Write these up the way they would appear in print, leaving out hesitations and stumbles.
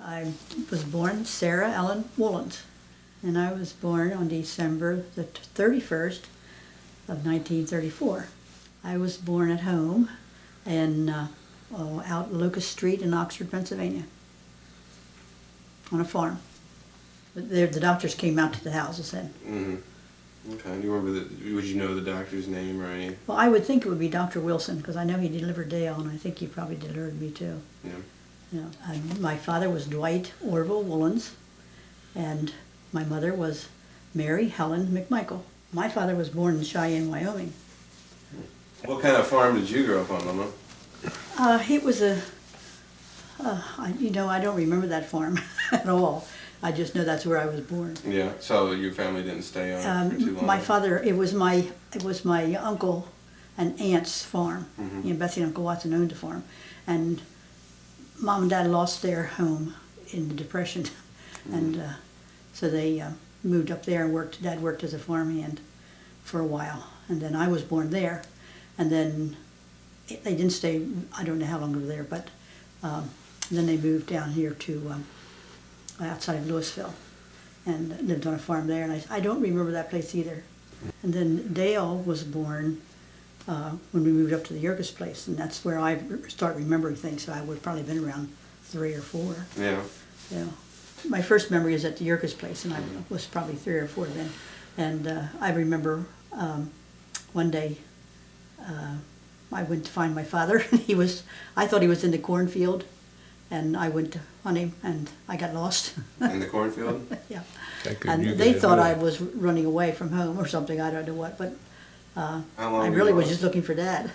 I was born Sarah Ellen Woolens, and I was born on December the 31st of 1934. I was born at home in out Lucas Street in Oxford, Pennsylvania, on a farm. But the doctors came out to the houses then. Mm-hmm. Okay. Do you remember would you know the doctor's name or anything? Well, I would think it would be Dr. Wilson, because I know he delivered Dale, and I think he probably delivered me too. Yeah. Yeah. My father was Dwight Orville Woolens, and my mother was Mary Helen McMichael. My father was born in Cheyenne, Wyoming. What kind of farm did you grow up on, Mama? It was I don't remember that farm at all. I just know that's where I was born. Yeah. So your family didn't stay on for too long. My father, it was my uncle and aunt's farm. Mm-hmm. You know, Betsy and Uncle Watson owned the farm, and Mom and Dad lost their home in the Depression, and so they moved up there and worked. Dad worked as a farmhand for a while, and then I was born there, and then they didn't stay. I don't know how long they were there, but then they moved down here to outside of Louisville, and lived on a farm there. And I don't remember that place either. And then Dale was born when we moved up to the Yerkes place, and that's where I start remembering things. So I would have probably been around 3 or 4. Yeah. Yeah. My first memory is at the Yerkes place, and I was probably 3 or 4 then. And I remember one day I went to find my father. I thought he was in the cornfield, and I went to hunt him, and I got lost. In the cornfield? Yeah. And they thought I was running away from home or something. I don't know what, but I really was just looking for Dad.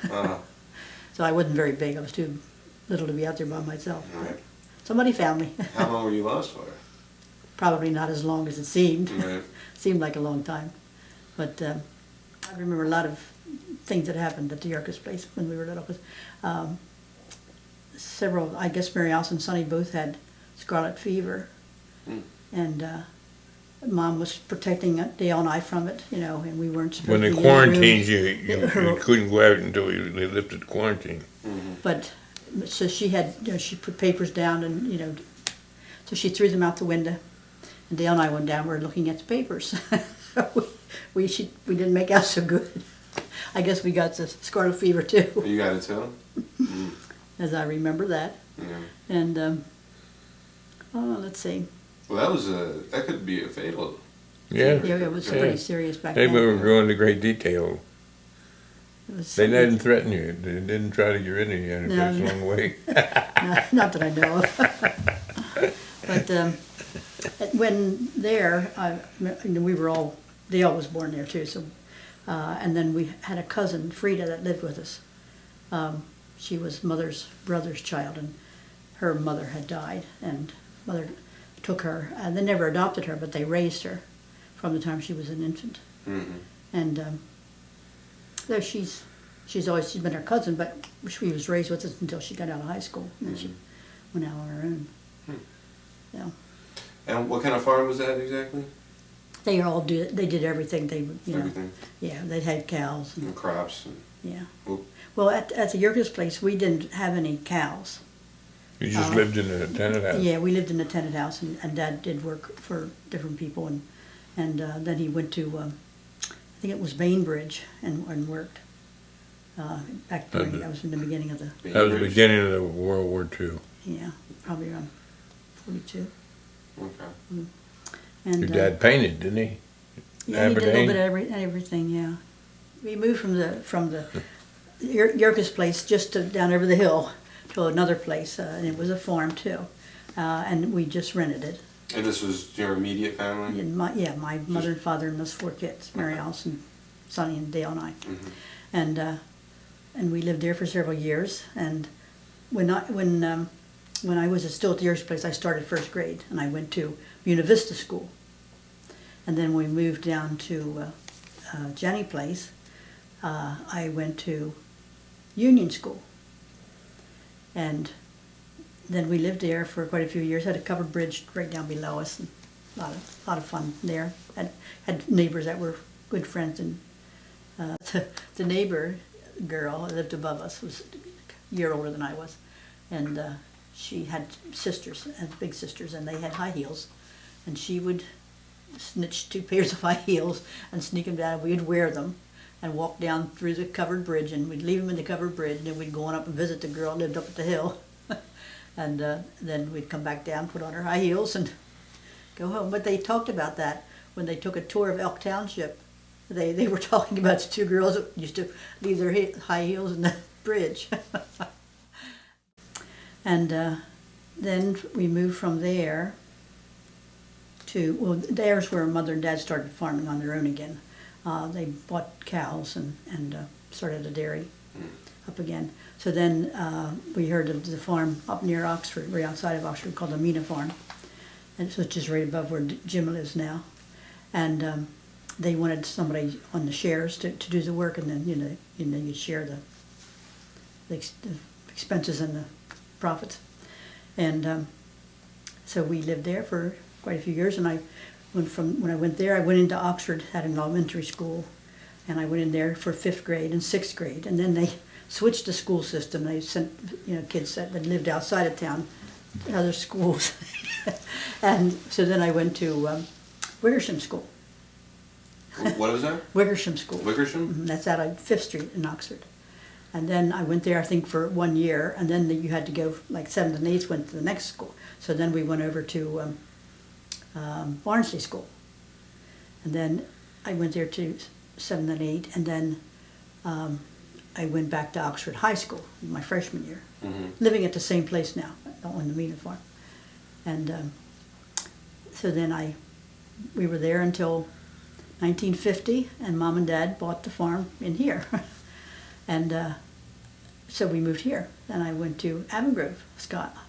So I wasn't very big. I was too little to be out there by myself. Right. Somebody found me. How long were you lost for? Probably not as long as it seemed. Right. Seemed like a long time. But I remember a lot of things that happened at the Yerkes place when we were little. Several, I guess Mary Alice and Sonny both had scarlet fever. And Mom was protecting Dale and I from it, and we weren't supposed When to they be in the room. quarantined you couldn't go out until they lifted quarantine. Mm-hmm. But so she had, she put papers down, and so she threw them out the window. And Dale and I went down. We were looking at the papers. we didn't make out so good. I guess we got the scarlet fever too. You got it too? Mm. As I remember that. Yeah. And let's see. Well, that could be a fatal. Yeah. Yeah, it was pretty serious back They then. were going into great detail. It was They didn't threaten you. They didn't try to get rid of you No. a long way. not that I know of. But when there, we were all, Dale was born there too, so, and then we had a cousin, Frida, that lived with us. She was mother's brother's child, and her mother had died, and mother took her, and they never adopted her, but they raised her from the time she was an infant. Mm-hmm. And though she's been her cousin, but she was raised with us until she got out of high school, and then she went out on her own. Yeah. And what kind of farm was that exactly? They did everything. Everything. Yeah, they had cows. And crops. Yeah. Well, Well, at the Yerkes place, we didn't have any cows. You just lived in a tenant house. Yeah, we lived in a tenant house, and Dad did work for different people, and then he went to, I think it was Bainbridge, and worked. Back during, that was in the beginning of the, That was the beginning of the World War II. yeah, probably around 42. okay. And, Your dad painted, didn't he? Yeah, he did a little Aberdeen? bit of everything, yeah. We moved from the Yerkes place just down over the hill to another place, and it was a farm too. And we just rented it. And this was your immediate family? And my mother and father and those 4 kids, Mary Alice and Sonny and Dale and I. Mm-hmm. And we lived there for several years. And when I was still at the Yerkes place, I started first grade, and I went to Buena Vista School. And then we moved down to Jenny Place. I went to Union School. And then we lived there for quite a few years, had a covered bridge right down below us, and a lot of fun there. Had neighbors that were good friends, and the neighbor girl that lived above us was a year older than I was, and she had sisters, and big sisters, and they had high heels, and she would snitch 2 pairs of high heels and sneak them down. We'd wear them and walk down through the covered bridge, and we'd leave them in the covered bridge, and then we'd go on up and visit the girl that lived up at the hill. And then we'd come back down, put on our high heels, and go home. But they talked about that when they took a tour of Elk Township. They were talking about the 2 girls that used to leave their high heels in the bridge. And then we moved from there to, well, there's where Mother and Dad started farming on their own again. They bought cows and started a dairy up again. So then we heard of the farm up near Oxford, right outside of Oxford, called the Mina Farm, and it's just right above where Jim lives now. And they wanted somebody on the shares to do the work, and then you share the expenses and the profits. And so we lived there for quite a few years. And when I went there, I went into Oxford, had an elementary school, and I went in there for 5th grade and 6th grade, and then they switched the school system. They sent kids that lived outside of town to other schools. And so then I went to Wickersham School. What was that? Wickersham School. Wickersham? That's out on 5th Street in Oxford. And then I went there, I think, for 1 year, and then you had to go, like 7th and 8th went to the next school. So then we went over to Barnsley School. And then I went there to 7th and 8th, and then I went back to Oxford High School in my freshman year, living at the same place now, on the Mina Farm. And so then we were there until 1950, and Mom and Dad bought the farm in here. And so we moved here, and I went to Avongrove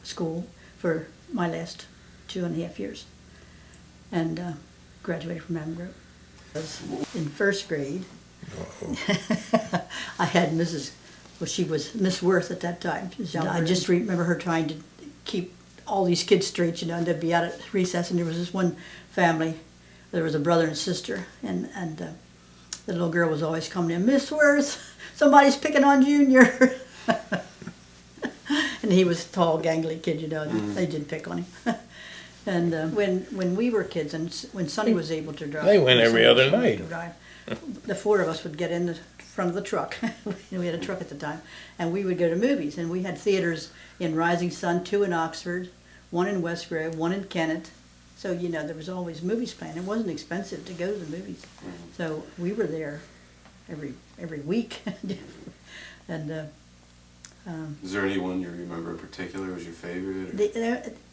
School for my last 2.5 years, and graduated from Avongrove. In 1st grade, I had she was Miss Worth at that time. I just remember her trying to keep all these kids straight, and they'd be out at recess, and there was this one family, there was a brother and sister, and the little girl was always coming in, Miss Worth, somebody's picking on Junior. And he was a tall, gangly kid, they did pick on him. And when we were kids, and when Sonny was able to drive, They went every other night. The 4 of us would get in the front of the truck. We had a truck at the time, and we would go to movies. And we had theaters in Rising Sun, 2 in Oxford, 1 in West Grove, 1 in Kennett. So there was always movies playing. It wasn't expensive to go to the movies, so we were there every week. And is there anyone you remember in particular was your favorite? When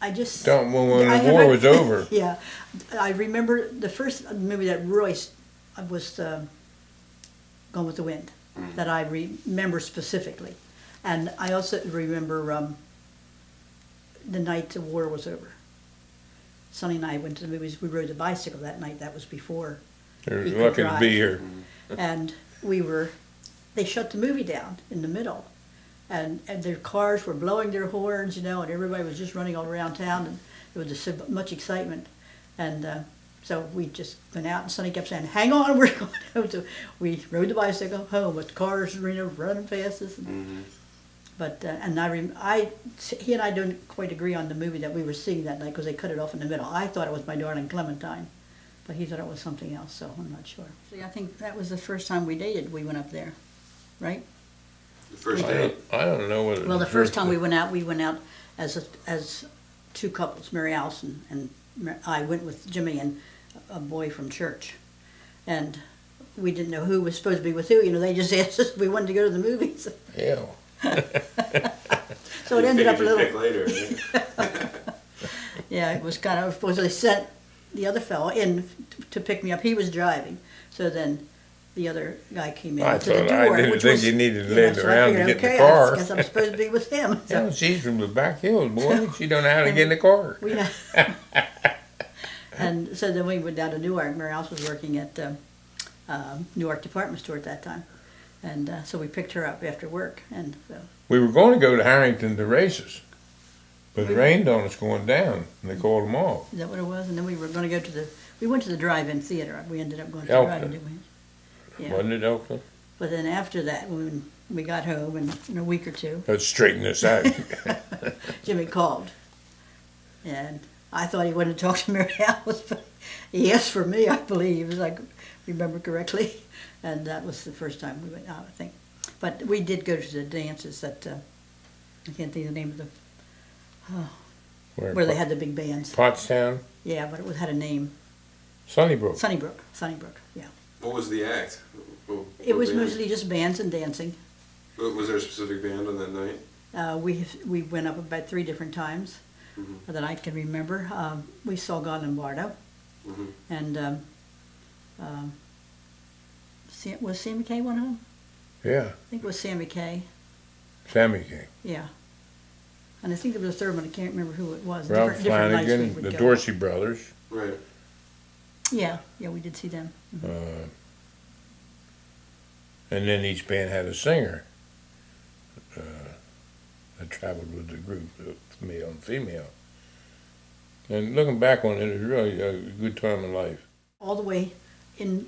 the war was over. Yeah, I remember the first movie that Royce was Gone with the Wind, that I remember specifically. And I also remember the night the war was over. Sonny and I went to the movies. We rode the bicycle that night. That was before They're he could lucky to drive. be here. And they shut the movie down in the middle. And their cars were blowing their horns, and everybody was just running all around town, and there was just so much excitement. And so we just went out, and Sonny kept saying, "Hang on, we're going home." So we rode the bicycle home with cars, running past us. But he and I don't quite agree on the movie that we were seeing that night, because they cut it off in the middle. I thought it was My Darling Clementine, but he thought it was something else, so I'm not sure. See, I think that was the first time we dated. We went up there, right? The first date? I don't know whether. Well, the first time we went out as 2 couples, Mary Alice and I went with Jimmy and a boy from church, and we didn't know who was supposed to be with who. They just asked us if we wanted to go to the movies. Yeah. So it ended up a little. Pick later, right? Yeah, it was kind of. Supposedly sent the other fellow in to pick me up. He was driving, so then the other guy came in to the door. I didn't think you needed to land around to get in the car. I guess I'm supposed to be with him. So. Yeah, she's from the back hills, boy. She don't know how to get in the car. And so then we went down to Newark. Mary Alice was working at Newark Department Store at that time. And so we picked her up after work. And so We were going to go to Harrington to races, but it rained on us going down, and they called them off. Is that what it was? And then we were going to go we went to the drive-in theater. We ended up going to the drive-in, didn't we? Yeah. Wasn't it, Elkton? But then after that, when we got home, and in a week or two, Let's straighten this out. Jimmy called. And I thought he wanted to talk to Mary Alice, but he asked for me, I believe, as I remember correctly. And that was the first time we went out, I think. But we did go to the dances that, I can't think of the name of the, where they had the big bands. Pottstown, Yeah, but it had a name. Sunnybrook. Sunnybrook, yeah. What was the act? It was mostly just bands and dancing. Was there a specific band on that night? We went up about 3 different times that I can remember. We saw God Lombardo, and was Sammy Kaye one of them? Yeah, I think it was Sammy Kaye. Sammy King. Yeah. And I think there was a third one, I can't remember who it was. Ralph nights we Flanagan, would the go. Dorsey Brothers. Right. Yeah, we did see them. And then each band had a singer that traveled with the group, male and female. And looking back on it, it was really a good time in life. All the way in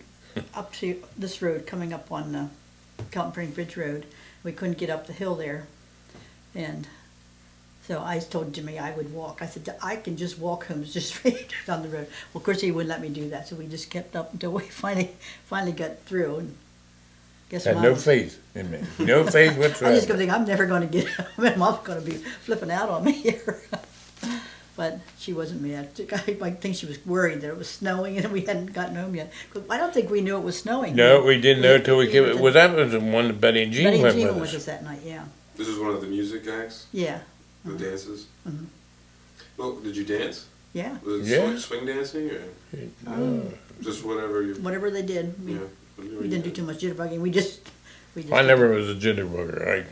up to this road, coming up on Calton Spring Bridge Road. We couldn't get up the hill there. And so I told Jimmy I would walk. I said, I can just walk home just straight down the road. Well, of course, he wouldn't let me do that, so we just kept up until we finally got through. And guess Had Mom no was- faith in me. No faith I just kept whatsoever. thinking, I'm never going to get home, and Mom's going to be flipping out on me here. But she wasn't mad. I think she was worried that it was snowing and we hadn't gotten home yet. 'Cause I don't think we knew it was snowing. No, we didn't know until we came. were Was that was the one that Betty and Jean Betty and went Jean with went with us? us that night, yeah. This is one of the music acts? Yeah, The dances? Well, did you dance? yeah. Was it Yeah. swing dancing or just whatever you... Whatever they did. Yeah. We didn't do too much jitterbugging. We just I never was a jitterbugger. I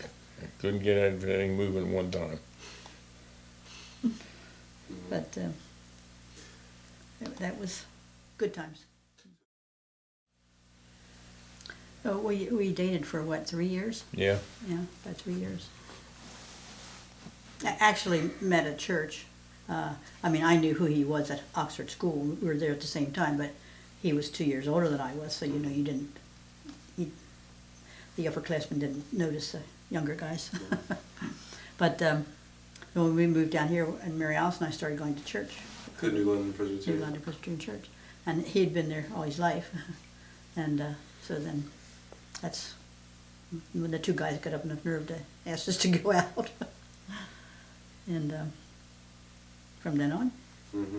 couldn't get anything moving one time. But that was good times. Oh, we dated for what, 3 years? Yeah. Yeah, about 3 years. I actually met at church. I mean, I knew who he was at Oxford School. We were there at the same time, but he was 2 years older than I was, so you didn't. The upperclassmen didn't notice the younger guys. But when we moved down here, and Mary Alice and I started going to church. The New London New Presbyterian. London Presbyterian Church, and he'd been there all his life, and so then that's when the 2 guys got up enough nerve to ask us to go out, and from then on, Mm-hmm.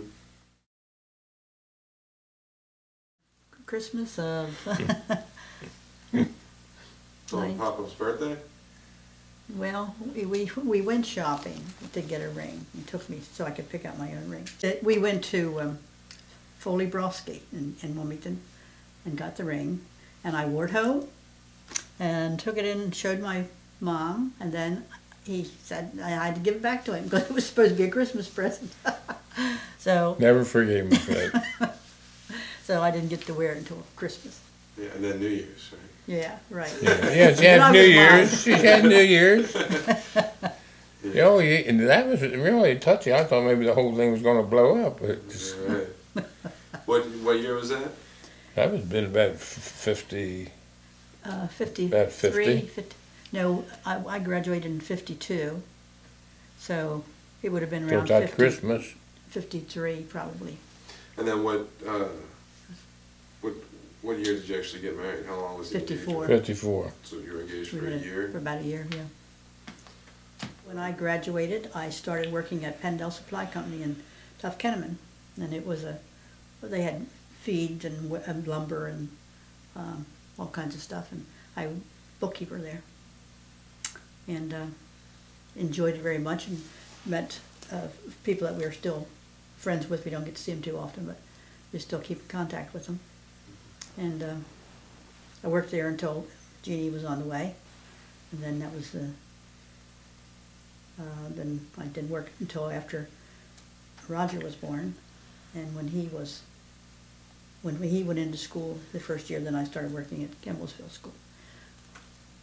Christmas of On Papa's birthday? well, we went shopping to get a ring. He took me so I could pick out my own ring. We went to Foley Broski in Wilmington and got the ring, and I wore it home and took it in and showed my mom, and then he said I had to give it back to him because it was supposed to be a Christmas present. So Never forgave me for that. I didn't get to wear it until Christmas. Yeah, and then New Year's, right? Yeah, right. Yeah, she Then I had New was Year's. She had New Year's. Oh, yeah, and that was really touchy. I thought maybe the whole thing was going to blow up. But Yeah, right. What year was that? that was been about 50. 53, About 50? 50. No, I graduated in 52, so it would have been So around it's at 50, Christmas. 53 probably. And then what year did you actually get married? How long was the 54. engagement? 54. So you were engaged We for a were year? For about a year, yeah. When I graduated, I started working at Pendel Supply Company in Tough Kenneman, and it was they had feeds and lumber and all kinds of stuff, and I was bookkeeper there, and enjoyed it very much, and met people that we're still friends with. We don't get to see them too often, but we still keep in contact with them. And I worked there until Jeannie was on the way, and then that was the. Then I didn't work until after Roger was born, and when he went into school the first year, then I started working at Campbellsville School.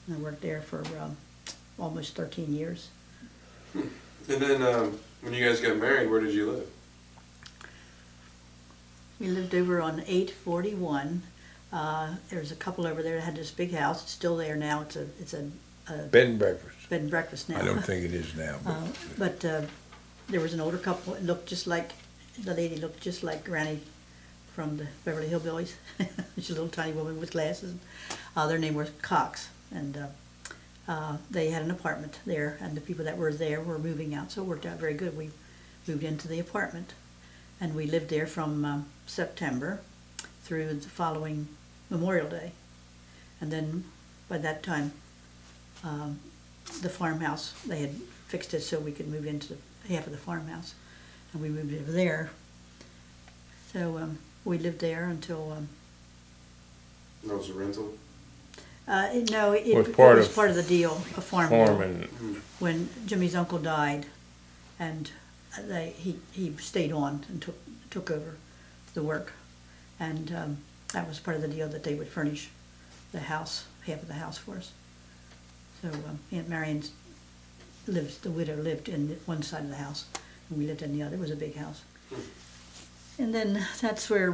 And I worked there for almost 13 years. And then when you guys got married, where did you live? We lived over on 841. There's a couple over there that had this big house. It's still there now. It's a Bed and breakfast. bed and breakfast now. I don't think it is now, but But there was an older couple. It looked just like the lady looked just like Granny from the Beverly Hillbillies. She's a little tiny woman with glasses. Their name was Cox, and they had an apartment there. And the people that were there were moving out, so it worked out very good. We moved into the apartment, and we lived there from September through the following Memorial Day, and then by that time. The farmhouse, they had fixed it so we could move into half of the farmhouse, and we moved over there. So we lived there until That was a rental? no, it Was was part of part of the deal, a farm deal. farming. When Jimmy's uncle died, and he stayed on and took over the work, and that was part of the deal that they would furnish the house, half of the house for us. So Aunt Marion's the widow lived in one side of the house, and we lived in the other. It was a big house. And then that's where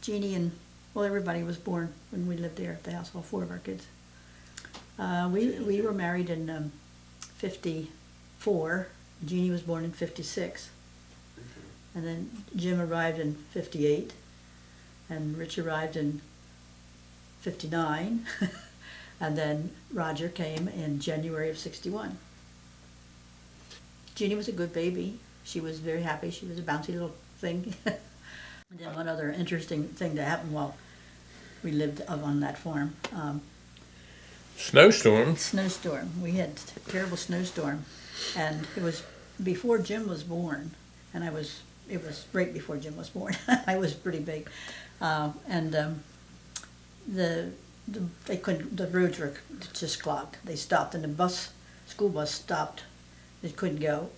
Jeannie and, well, everybody was born when we lived there at the house, all four of our kids. We were married in 54. Jeannie was born in 56. And then Jim arrived in 58, and Rich arrived in 59. And then Roger came in January of 61. Jeannie was a good baby. She was very happy. She was a bouncy little thing. And then one other interesting thing that happened while we lived up on that farm. Snowstorm. Snowstorm. We had a terrible snowstorm. And it was before Jim was born. And it was right before Jim was born. I was pretty big. They couldn't. The roads were just clogged. They stopped, and the school bus stopped. It couldn't go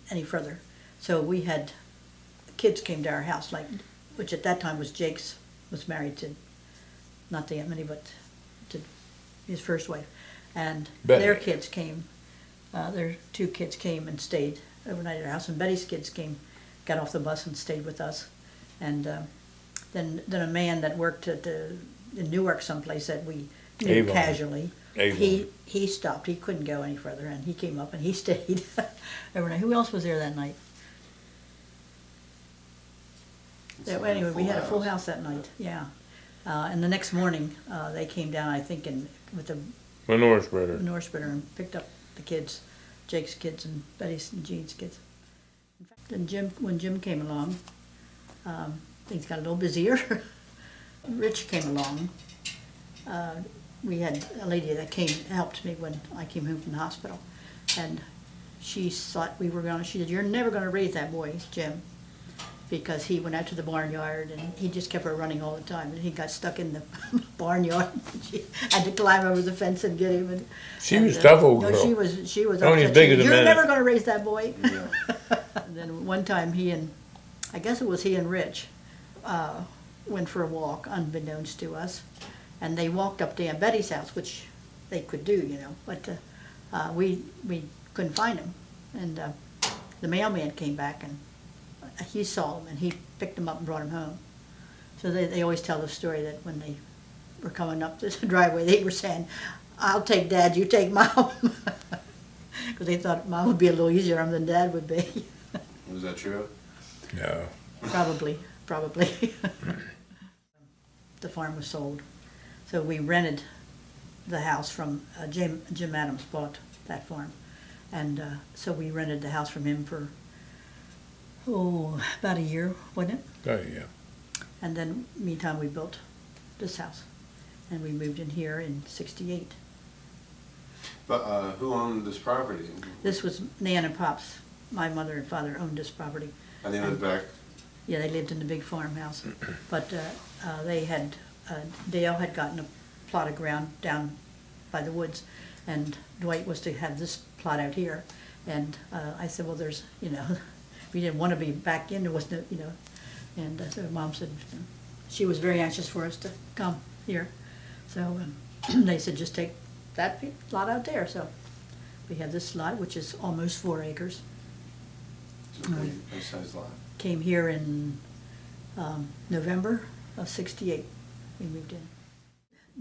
any further. So we had kids came to our house, which at that time was Jake's. Was married to, not to Aunt Minnie, but to his first wife, and Betty. their kids came. Their two kids came and stayed overnight at our house, and Betty's kids got off the bus and stayed with us, and then a man that worked in Newark someplace that we knew Avon. casually. Avon. He stopped. He couldn't go any further, and he came up and he stayed overnight. Who else was there that night? So anyway, we had a full house that night. Yeah, and the next morning they came down. I think with the Manure spreader. manure spreader and picked up the kids, Jake's kids and Betty's and Jean's kids. In fact, then when Jim came along, things got a little busier. Rich came along. We had a lady that helped me when I came home from the hospital, and she thought she said, "You're never gonna raise that boy, Jim," because he went out to the barnyard and he just kept her running all the time, and he got stuck in the barnyard. She had to climb over the fence and get him. She was a tough old no, girl. she was Only upset. as big as a You're minute. never gonna raise that boy. Yeah. And then one time I guess it was he and Rich, went for a walk, unbeknownst to us, and they walked up to Aunt Betty's house, which they could do, but we couldn't find him. And the mailman came back, and he saw him, and he picked him up and brought him home. So they always tell the story that when they were coming up this driveway, they were saying, "I'll take Dad, you take Mom," because they thought Mom would be a little easier on him than Dad would be. Was that true? No. Probably. The farm was sold. So we rented the house from, Jim Adams bought that farm. And so we rented the house from him for, about a year, wasn't it? Oh, yeah. And then meantime we built this house. And we moved in here in 68. But who owned this property? This was Nan and Pop's. My mother and father owned this property. And they lived back? Yeah, they lived in the big farmhouse, but Dale had gotten a plot of ground down by the woods, and Dwight was to have this plot out here, and I said, well, we didn't want to be back in, there was no, and so Mom said, she was very anxious for us to come here, so they said, just take that lot out there, so we have this lot, which is almost 4 acres. It's a pretty nice-sized lot. Came here in November of 68. We moved in.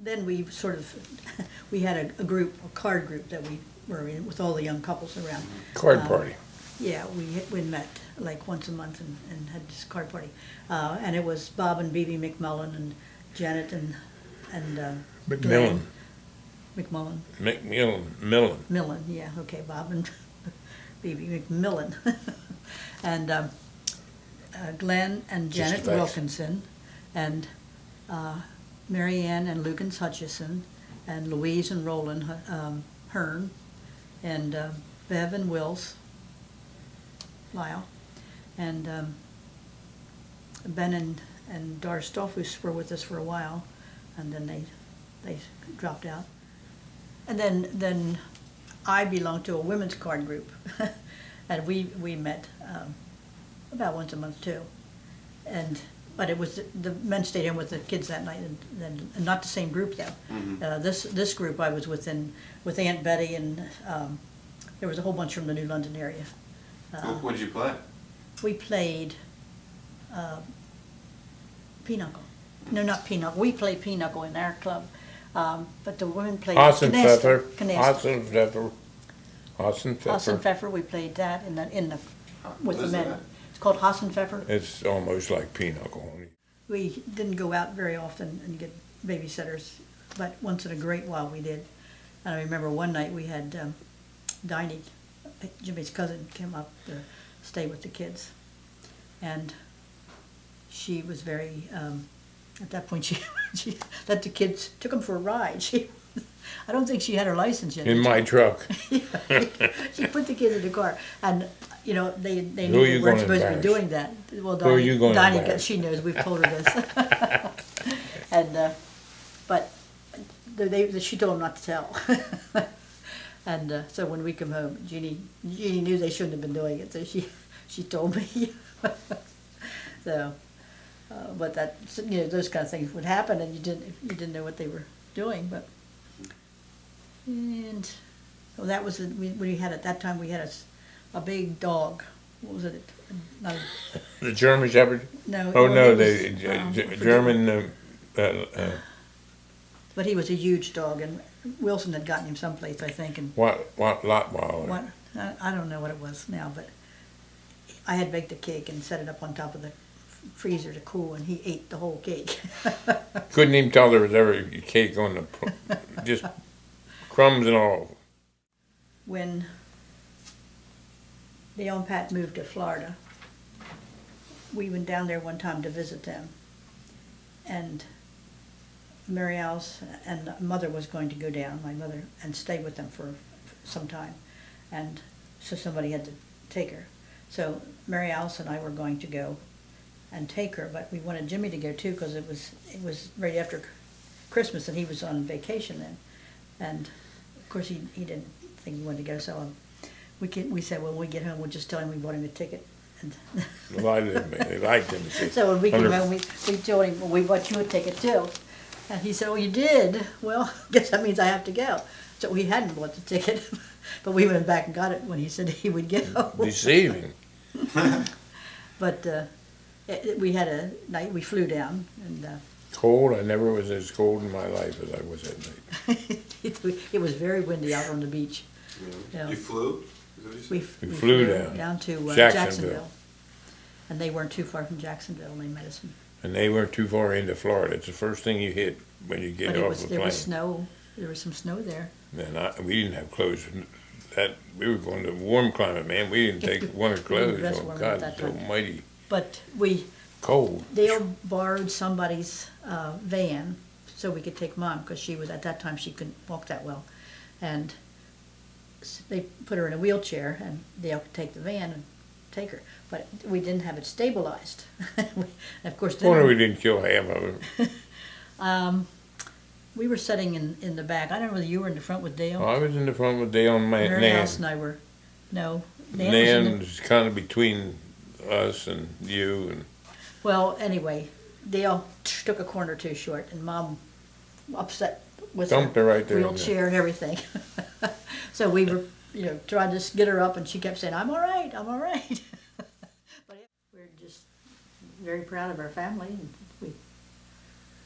then we sort of, we had a group, a card group that we were in with all the young couples around. Card party. Yeah, we met like once a month and had this card party. And it was Bob and Bebe McMullen and Janet and McMillan. Glenn McMullen. Millen. Millen, yeah, okay, Bob and Bebe McMillan. And Glenn and Just Janet the facts. Wilkinson and Mary Ann and Lugans Hutchison and Louise and Roland Hearn and Bev and Wills Lyle and Ben and Doris Stolfus were with us for a while, and then they dropped out. And then I belonged to a women's card group, and we met about once a month too. But it was the men stayed in with the kids that night, and not the same group though. Mm-hmm. This group I was with Aunt Betty, and there was a whole bunch from the New London area. What did you play? We played pinochle. No, not pinochle. We played pinochle in our club, but the women played Hassenpfeffer. canasta. Hassenpfeffer. Hassenpfeffer. We played that in the What with the is men. that? It's called Hassenpfeffer. It's almost like pinochle. We didn't go out very often and get babysitters, but once in a great while we did. And I remember one night we had Diney, Jimmy's cousin, came up to stay with the kids, and she was very. At that point, she let the kids took them for a ride. I don't think she had her license yet. In my truck. She put the kids in the car, and you know they Who knew are they you weren't gonna supposed to be embarrass? doing that. Well, Who are you gonna Donnie, embarrass? she knows. We've told her this, and but she told them not to tell. And so when we come home, Jeannie knew they shouldn't have been doing it, so she told me. So, but that those kind of things would happen, and you didn't know what they were doing, but. And well, that was we had at that time we had a big dog. What was it? Not a, The German Shepherd? no. Oh, well, no, it was, the forget- German. But he was a huge dog, and Wilson had gotten him someplace, I think, and What Lotweiler? what I don't know what it was now, but I had baked a cake and set it up on top of the freezer to cool, and he ate the whole cake. Couldn't even tell there was ever a cake on just crumbs and all. When Dale and Pat moved to Florida, we went down there one time to visit them, and Mary Alice and Mother was going to go down, my mother, and stay with them for some time, and so somebody had to take her. So Mary Alice and I were going to go and take her, but we wanted Jimmy to go too because it was right after Christmas and he was on vacation then, and of course he didn't think he wanted to go, so we said, well, when we get home we'll just tell him we bought him a ticket. And They liked him. so when we came Under- home, we told him, well, we bought you a ticket too. And he said, oh, you did? Well, guess that means I have to go. So we hadn't bought the ticket, but we went back and got it when he said he would go. Deceiving. But we had a night, we flew down, and Cold. I never was as cold in my life as I was that night. it was very windy out on the beach. Yeah. You flew? Is that what you said? We flew down. to Jacksonville. Jacksonville. And they weren't too far from Jacksonville, and they met us. And they weren't too far into Florida. It's the first thing you hit when you get But off the there was plane. snow, there was some snow there. And we didn't have clothes. We were going to warm climate, man. We didn't take winter clothes. dress Oh warm at God, that it's time. almighty But we cold. Dale borrowed somebody's van so we could take Mom, because she was, at that time, she couldn't walk that well. And they put her in a wheelchair, and Dale could take the van and take her. But we didn't have it stabilized. Of course, Wonder we then didn't kill half of them. we were sitting in the back. I don't know whether you were in the front with Dale. I was in the front with Dale and Mary Nan. Alice and I were, no. Nan was in Nan the, was kind of between us and you. And well, anyway, Dale took a corner too short, and Mom upset with dumped her right there. wheelchair and everything. So we were, trying to get her up, and she kept saying, I'm all right, I'm all right. But we're just very proud of our family, and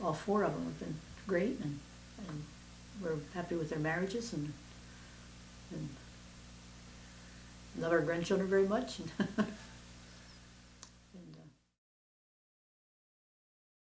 all four of them have been great, and and we're happy with their marriages and love our grandchildren very much. And